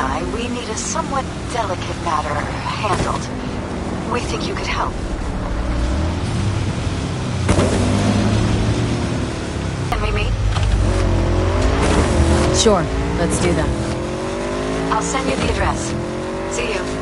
I, we need a somewhat delicate matter handled. We think you could help. Can we meet? Sure, let's do that. I'll send you the address. See you.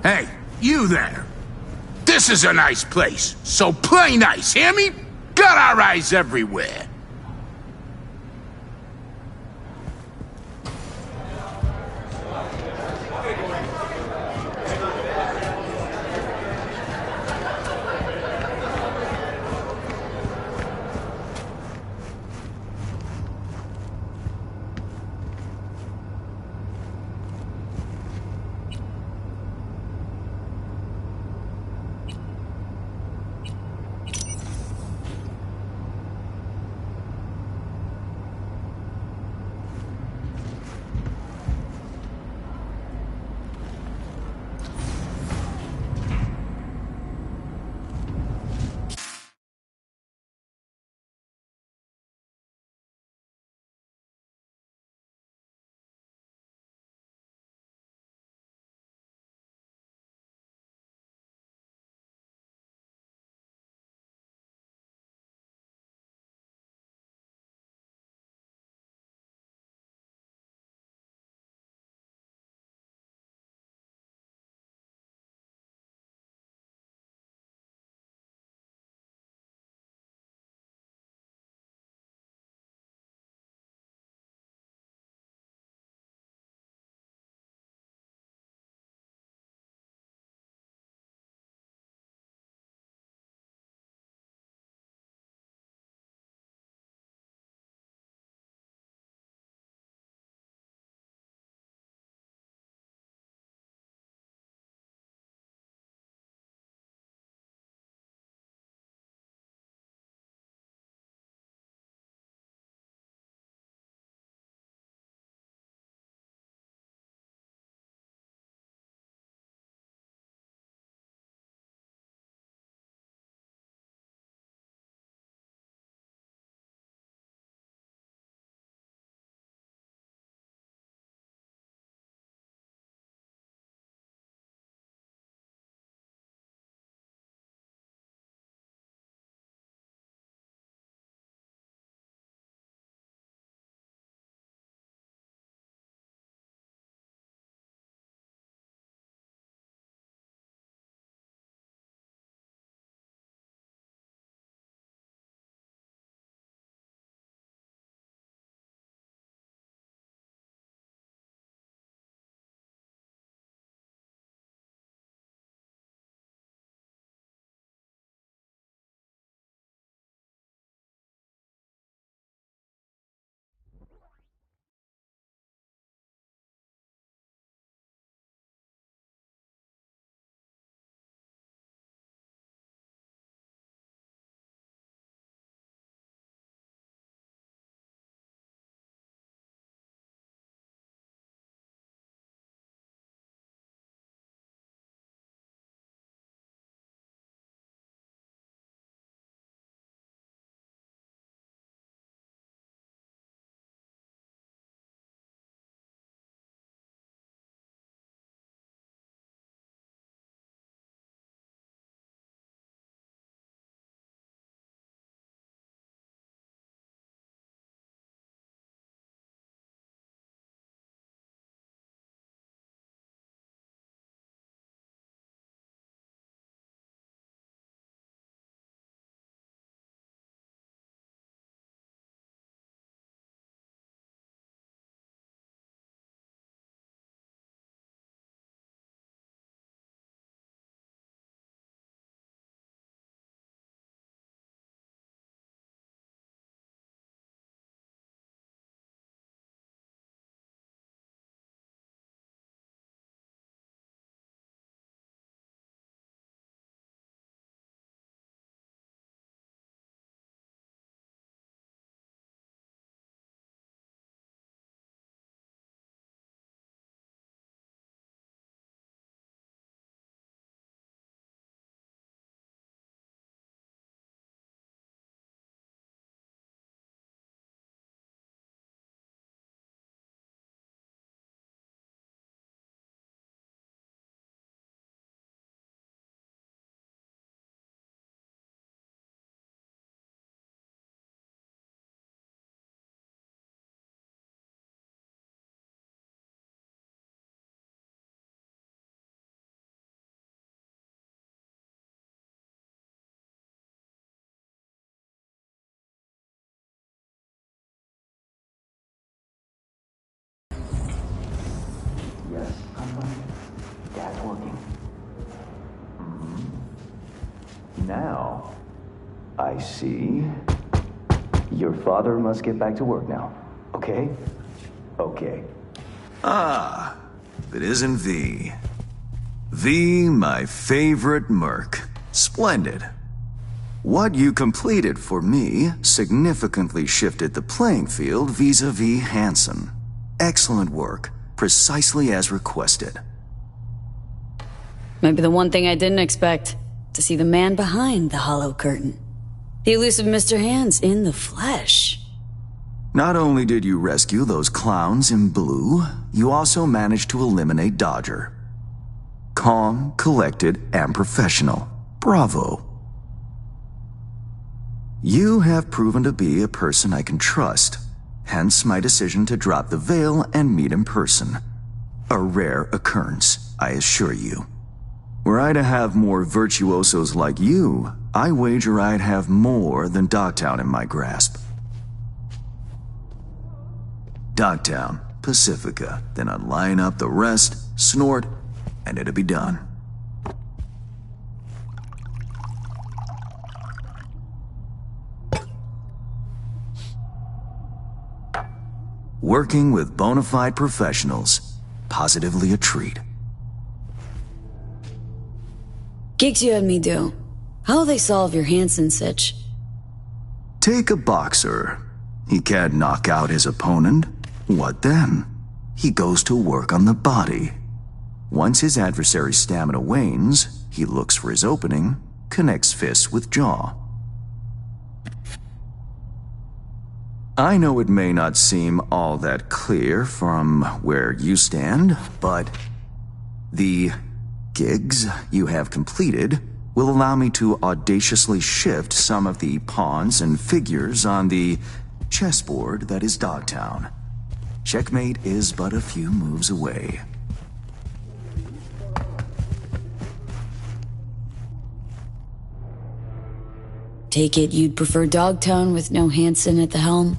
Hey, you there. This is a nice place, so play nice, hear me? Got our eyes everywhere. Now, I see. Your father must get back to work now, okay? Okay. Ah, it isn't V. V, my favorite merc. Splendid. What you completed for me significantly shifted the playing field vis-a-vis Hansen. Excellent work, precisely as requested. Maybe the one thing I didn't expect, to see the man behind the hollow curtain. The elusive Mr. Hands in the flesh. Not only did you rescue those clowns in blue, you also managed to eliminate Dodger. Calm, collected, and professional. Bravo. You have proven to be a person I can trust, hence my decision to drop the veil and meet in person. A rare occurrence, I assure you. Were I to have more virtuosos like you, I wager I'd have more than Dogtown in my grasp. Dogtown, Pacifica, then I'd line up the rest, snort, and it'd be done. Working with bona fide professionals, positively a treat. Gigs you had me do. How'll they solve your Hansen sitch? Take a boxer. He can't knock out his opponent. What then? He goes to work on the body. Once his adversary's stamina wanes, he looks for his opening, connects fists with jaw. I know it may not seem all that clear from where you stand, but the gigs you have completed will allow me to audaciously shift some of the pawns and figures on the chessboard that is Dogtown. Checkmate is but a few moves away. Take it you'd prefer Dogtown with no Hansen at the helm?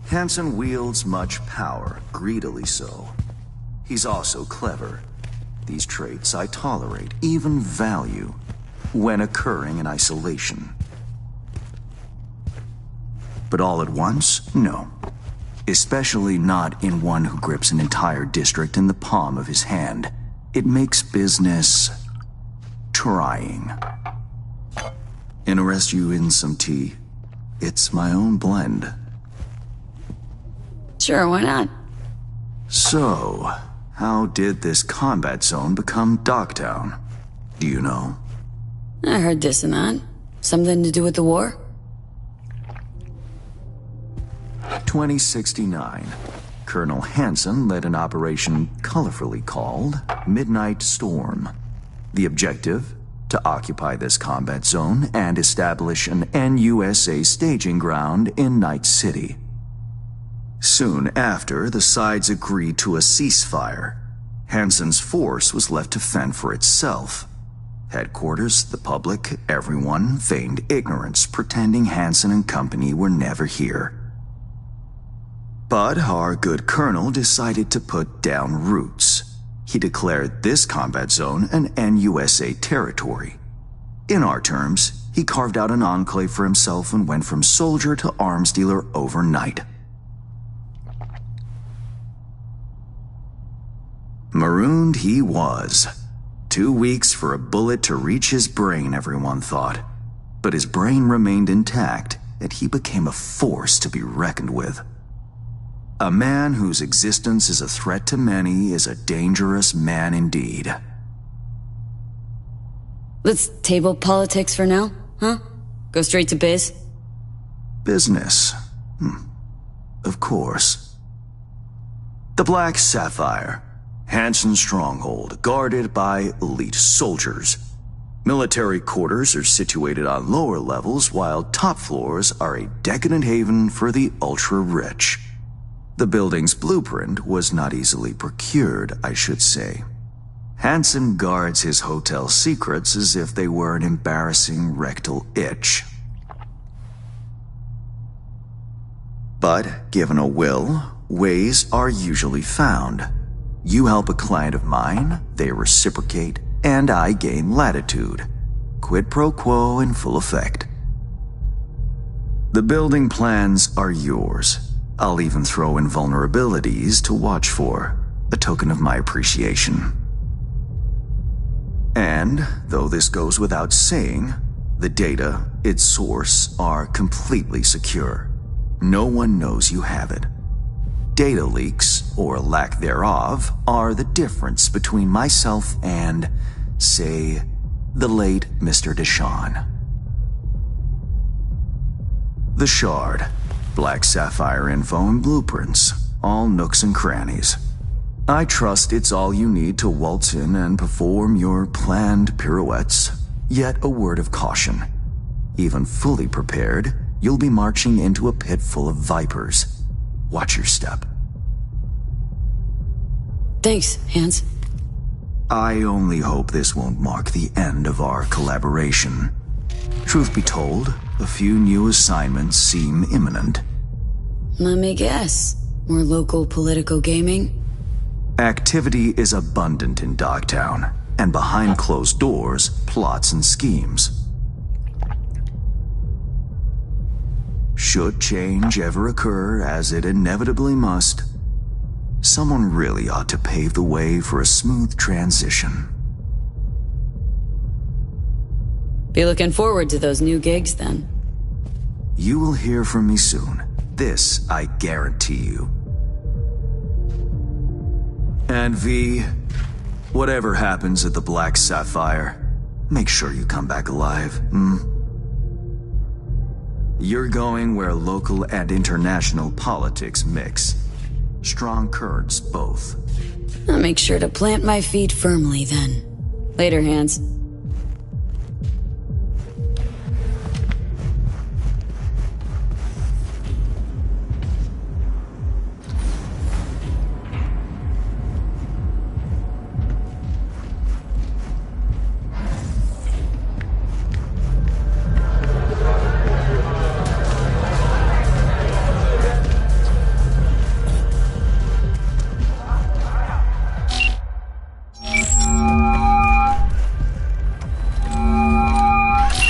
Hansen wields much power, greedily so. He's also clever. These traits I tolerate, even value, when occurring in isolation. But all at once, no. Especially not in one who grips an entire district in the palm of his hand. It makes business trying. Interest you in some tea? It's my own blend. Sure, why not? So, how did this combat zone become Dogtown? Do you know? I heard this and that. Something to do with the war? 2069. Colonel Hansen led an operation colorfully called Midnight Storm. The objective? To occupy this combat zone and establish an NUSA staging ground in Night City. Soon after, the sides agreed to a ceasefire. Hansen's force was left to fend for itself. Headquarters, the public, everyone feigned ignorance, pretending Hansen and company were never here. But our good colonel decided to put down roots. He declared this combat zone an NUSA territory. In our terms, he carved out an enclave for himself and went from soldier to arms dealer overnight. Marooned he was. 2 weeks for a bullet to reach his brain, everyone thought. But his brain remained intact, and he became a force to be reckoned with. A man whose existence is a threat to many is a dangerous man indeed. Let's table politics for now, huh? Go straight to biz? Business. Of course. The Black Sapphire. Hansen's stronghold, guarded by elite soldiers. Military quarters are situated on lower levels, while top floors are a decadent haven for the ultra-rich. The building's blueprint was not easily procured, I should say. Hansen guards his hotel secrets as if they were an embarrassing rectal itch. But, given a will, ways are usually found. You help a client of mine, they reciprocate, and I gain latitude. quid pro quo in full effect. The building plans are yours. I'll even throw in vulnerabilities to watch for, a token of my appreciation. And, though this goes without saying, the data, its source, are completely secure. No one knows you have it. Data leaks, or lack thereof, are the difference between myself and, say, the late Mr. Deshawn. The Shard. Black Sapphire info and blueprints. All nooks and crannies. I trust it's all you need to waltz in and perform your planned pirouettes. Yet a word of caution. Even fully prepared, you'll be marching into a pit full of vipers. Watch your step. Thanks, Hans. I only hope this won't mark the end of our collaboration. Truth be told, a few new assignments seem imminent. Let me guess. More local political gaming? Activity is abundant in Dogtown, and behind closed doors, plots and schemes. Should change ever occur, as it inevitably must, someone really ought to pave the way for a smooth transition. Be looking forward to those new gigs, then. You will hear from me soon. This I guarantee you. And V, whatever happens at the Black Sapphire, make sure you come back alive, You're going where local and international politics mix. Strong currents, both. I'll make sure to plant my feet firmly, then. Later, Hans.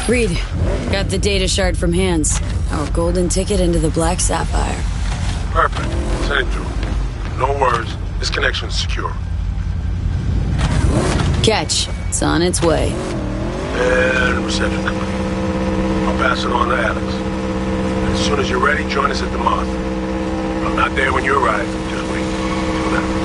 Reed, got the data shard from Hans. Our golden ticket into the Black Sapphire. Perfect. Send it through. No worries. This connection's secure. Catch. It's on its way. And reception complete. I'll pass it on to Alex. As soon as you're ready, join us at the Moth. I'm not there when you arrive. Just wait. Till then.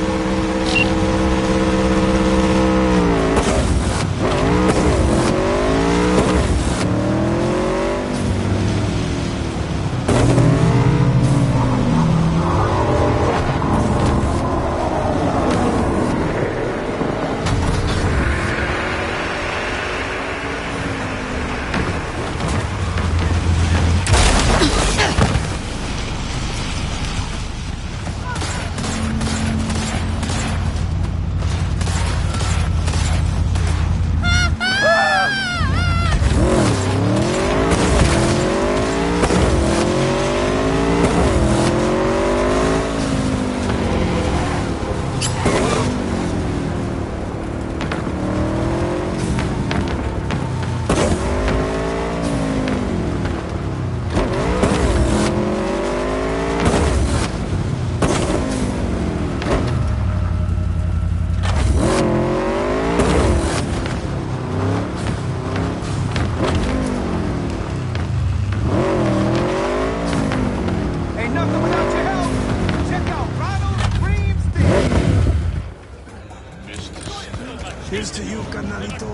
Here's to you, carnalito.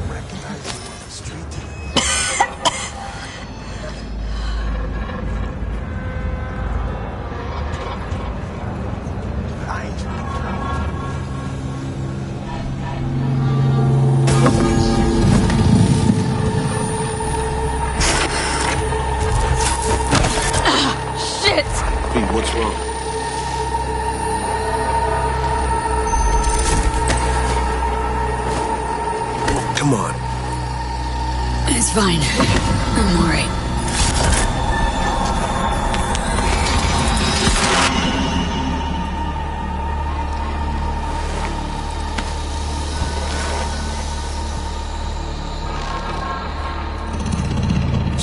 Recognize you on the street. I ain't Shit! Hey, what's wrong? Come on. It's fine. I'm alright.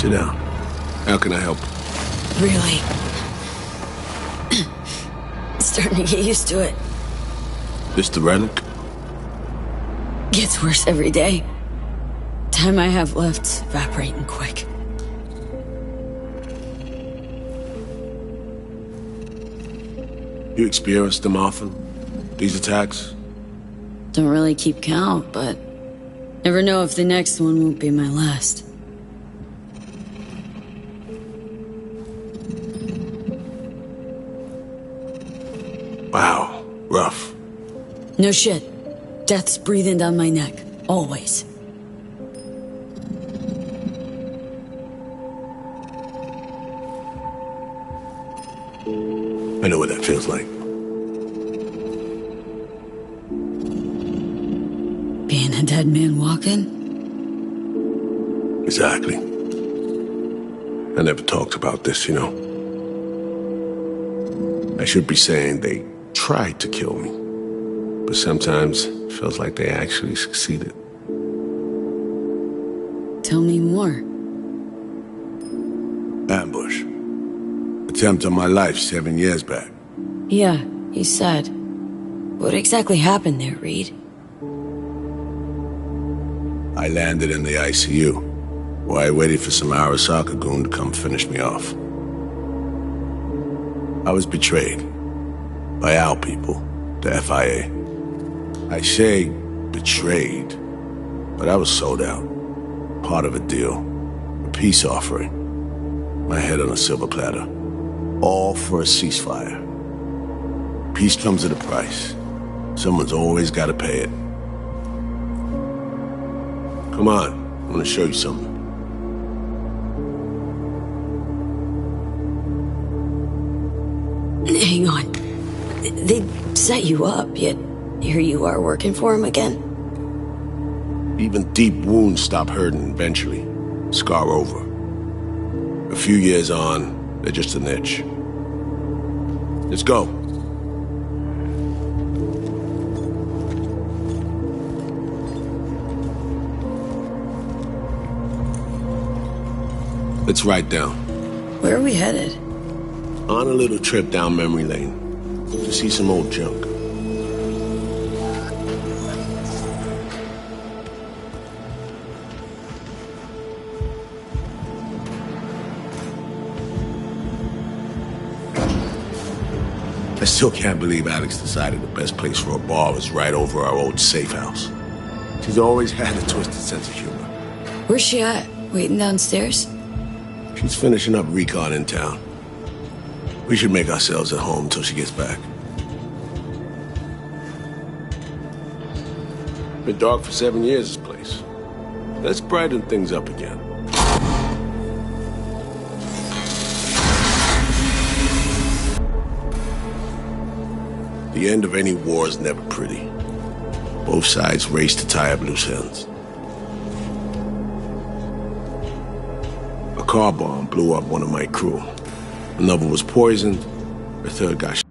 Sit down. How can I help? Really? Starting to get used to it. This the relic? Gets worse every day. Time I have left's evaporating quick. You experience them often? These attacks? Don't really keep count, but never know if the next one won't be my last. Wow, rough. No shit. Death's breathing down my neck. Always. I know what that feels like. Being a dead man walking? Exactly. I never talked about this, you know. I should be saying they tried to kill me, but sometimes it feels like they actually succeeded. Tell me more. Ambush. Attempt on my life 7 years back. Yeah, you said. What exactly happened there, Reed? I landed in the ICU, where I waited for some Arasaka goon to come finish me off. I was betrayed by our people, the FIA. I say betrayed, but I was sold out. Part of a deal, a peace offering. My head on a silver platter. All for a ceasefire. Peace comes at a price. Someone's always got to pay it. Come on, I want to show you something. Hang on. They set you up, yet here you are working for him again? Even deep wounds stop hurting eventually. Scar over. A few years on, they're just an itch. Let's go. Let's ride down. Where are we headed? On a little trip down memory lane to see some old junk. I still can't believe Alex decided the best place for a bar was right over our old safe house. She's always had a twisted sense of humor. Where's she at? Waiting downstairs? She's finishing up recon in town. We should make ourselves at home until she gets back. Been dark for 7 years, this place. Let's brighten things up again. The end of any war is never pretty. Both sides race to tie up loose ends. A car bomb blew up one of my crew. Another was poisoned. The third got shot.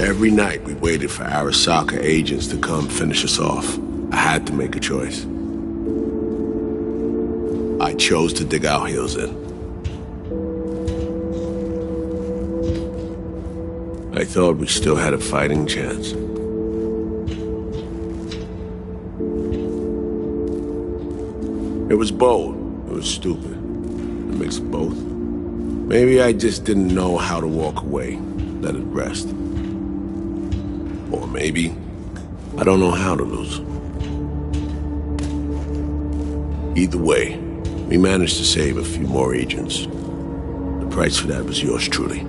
Every night we waited for Arasaka agents to come finish us off. I had to make a choice. I chose to dig our heels in. I thought we still had a fighting chance. It was bold. It was stupid. A mix of both. Maybe I just didn't know how to walk away, let it rest. Or maybe I don't know how to lose. Either way, we managed to save a few more agents. The price for that was yours truly.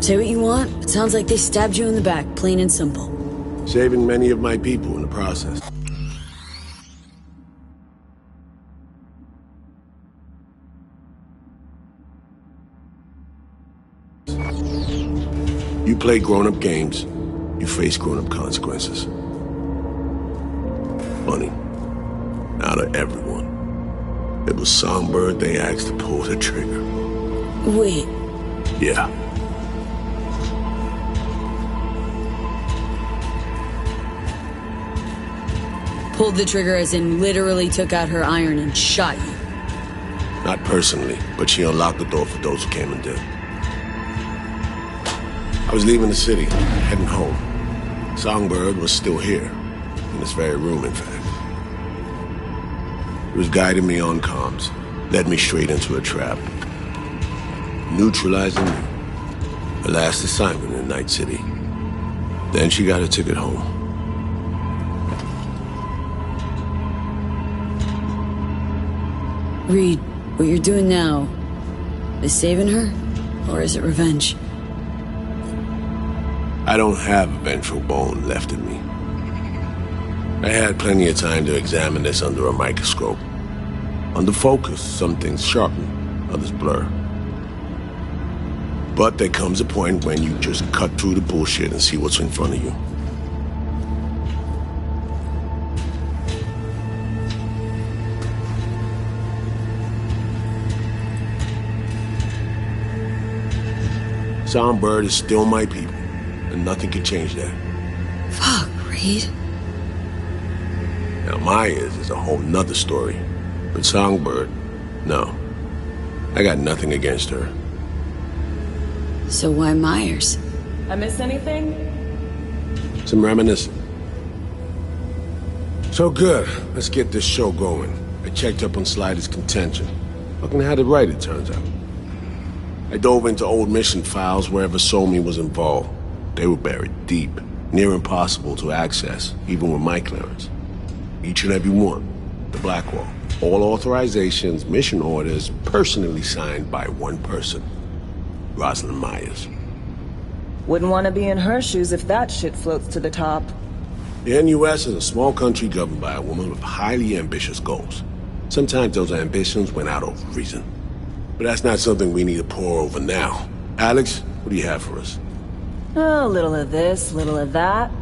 Say what you want, but sounds like they stabbed you in the back, plain and simple. Saving many of my people in the process. You play grown-up games, you face grown-up consequences. Funny. Out of everyone, it was Songbird they asked to pull the trigger. Wait, Yeah. Pulled the trigger as in literally took out her iron and shot you. Not personally, but she unlocked the door for those who came and did. I was leaving the city, heading home. Songbird was still here, in this very room, in fact. He was guiding me on comms, led me straight into a trap. Neutralizing me. Her last assignment in Night City. Then she got a ticket home. Reed, what you're doing now, is saving her? Or is it revenge? I don't have a vengeful bone left in me. I had plenty of time to examine this under a microscope. Under focus, some things sharpen, others blur. But there comes a point when you just cut through the bullshit and see what's in front of you. Songbird is still my people, and nothing can change that. Fuck, Reed. Now Myers is a whole nother story, but Songbird, no. I got nothing against her. So why Myers? I miss anything? Some reminiscing. So good, let's get this show going. I checked up on Slider's contention. Fucking had it right, it turns out. I dove into old mission files wherever Somi was involved. They were buried deep, near impossible to access, even with my clearance. Each and every one, the Blackwall. All authorizations, mission orders, personally signed by one person. Rosalind Myers. Wouldn't want to be in her shoes if that shit floats to the top. The NUS is a small country governed by a woman with highly ambitious goals. Sometimes those ambitions went out of reason. But that's not something we need to pour over now. Alex, what do you have for us? Oh, a little of this, little of that.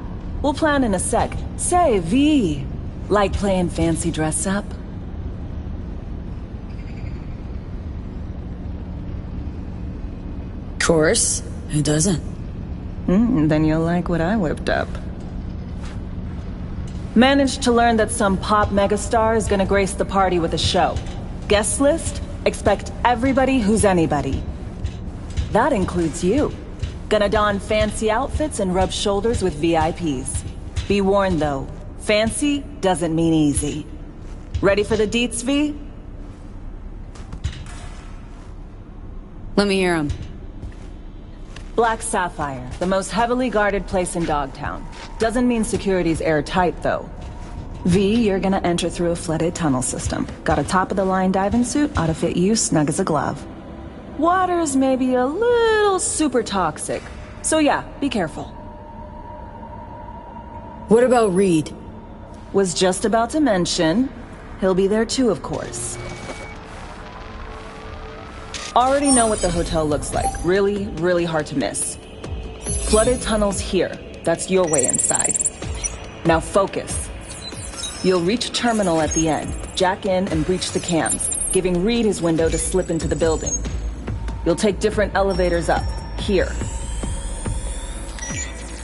We'll plan in a sec. Say, V, like playing fancy dress up? Course. Who doesn't? Then you'll like what I whipped up. Managed to learn that some pop megastar is gonna grace the party with a show. Guest list? Expect everybody who's anybody. That includes you. Gonna don fancy outfits and rub shoulders with VIPs. Be warned though, fancy doesn't mean easy. Ready for the deets, V? Let me hear him. Black Sapphire, the most heavily guarded place in Dogtown. Doesn't mean security's airtight, though. V, you're gonna enter through a flooded tunnel system. Got a top-of-the-line diving suit, ought to fit you snug as a glove. Water's maybe a little super toxic, so yeah, be careful. What about Reed? Was just about to mention, he'll be there too, of course. Already know what the hotel looks like. Really, really hard to miss. Flooded tunnels here. That's your way inside. Now focus. You'll reach a terminal at the end, jack in and breach the cams, giving Reed his window to slip into the building. You'll take different elevators up, here.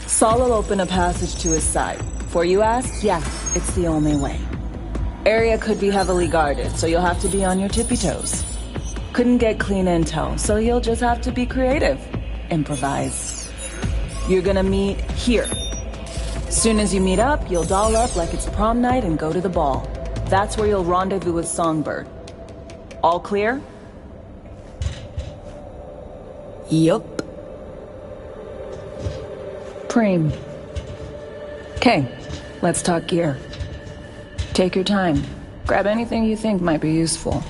Saul will open a passage to his side. Before you ask, yeah, it's the only way. Area could be heavily guarded, so you'll have to be on your tippy toes. Couldn't get clean intel, so you'll just have to be creative. Improvise. You're gonna meet here. Soon as you meet up, you'll doll up like it's prom night and go to the ball. That's where you'll rendezvous with Songbird. All clear? Yup. Preem. Okay, let's talk gear. Take your time. Grab anything you think might be useful.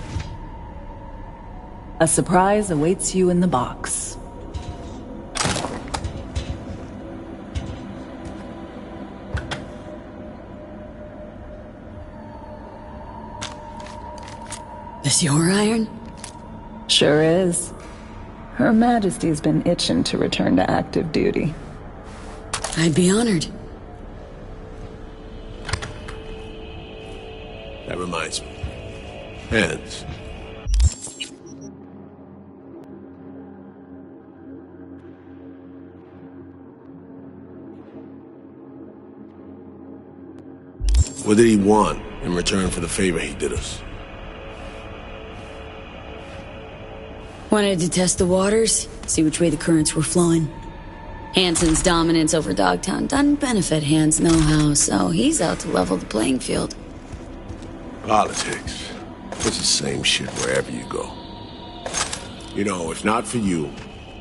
A surprise awaits you in the box. This your iron? Sure is. Her Majesty's been itching to return to active duty. I'd be honored. That reminds me. Hands. What did he want in return for the favor he did us? Wanted to test the waters, see which way the currents were flowing. Hansen's dominance over Dogtown doesn't benefit Hans know-how, so he's out to level the playing field. Politics. It's the same shit wherever you go. You know, if not for you,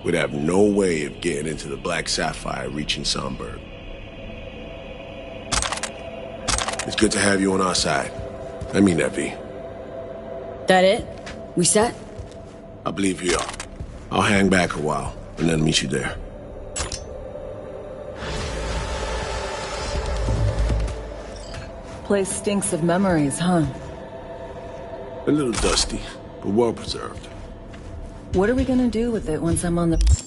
we'd have no way of getting into the Black Sapphire reaching Songbird. It's good to have you on our side. I mean that, V. That it? We set? I believe we are. I'll hang back a while, and then meet you there. Place stinks of memories, huh? A little dusty, but well preserved. What are we gonna do with it once I'm on the...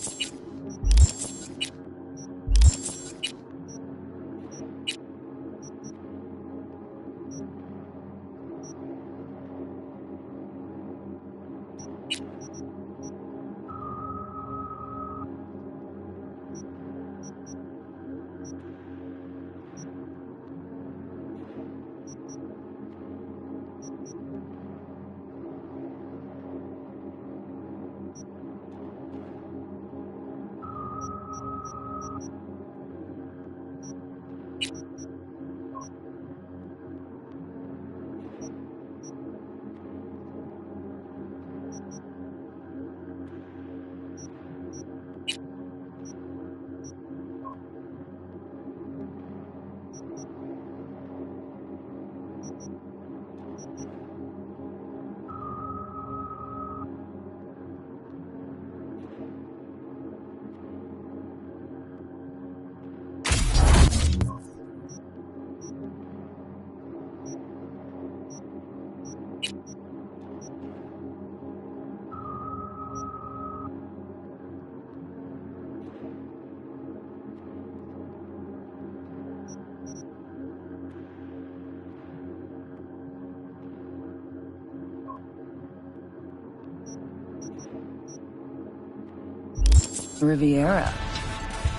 Riviera.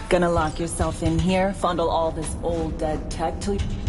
Gonna lock yourself in here, fondle all this old dead tech till you...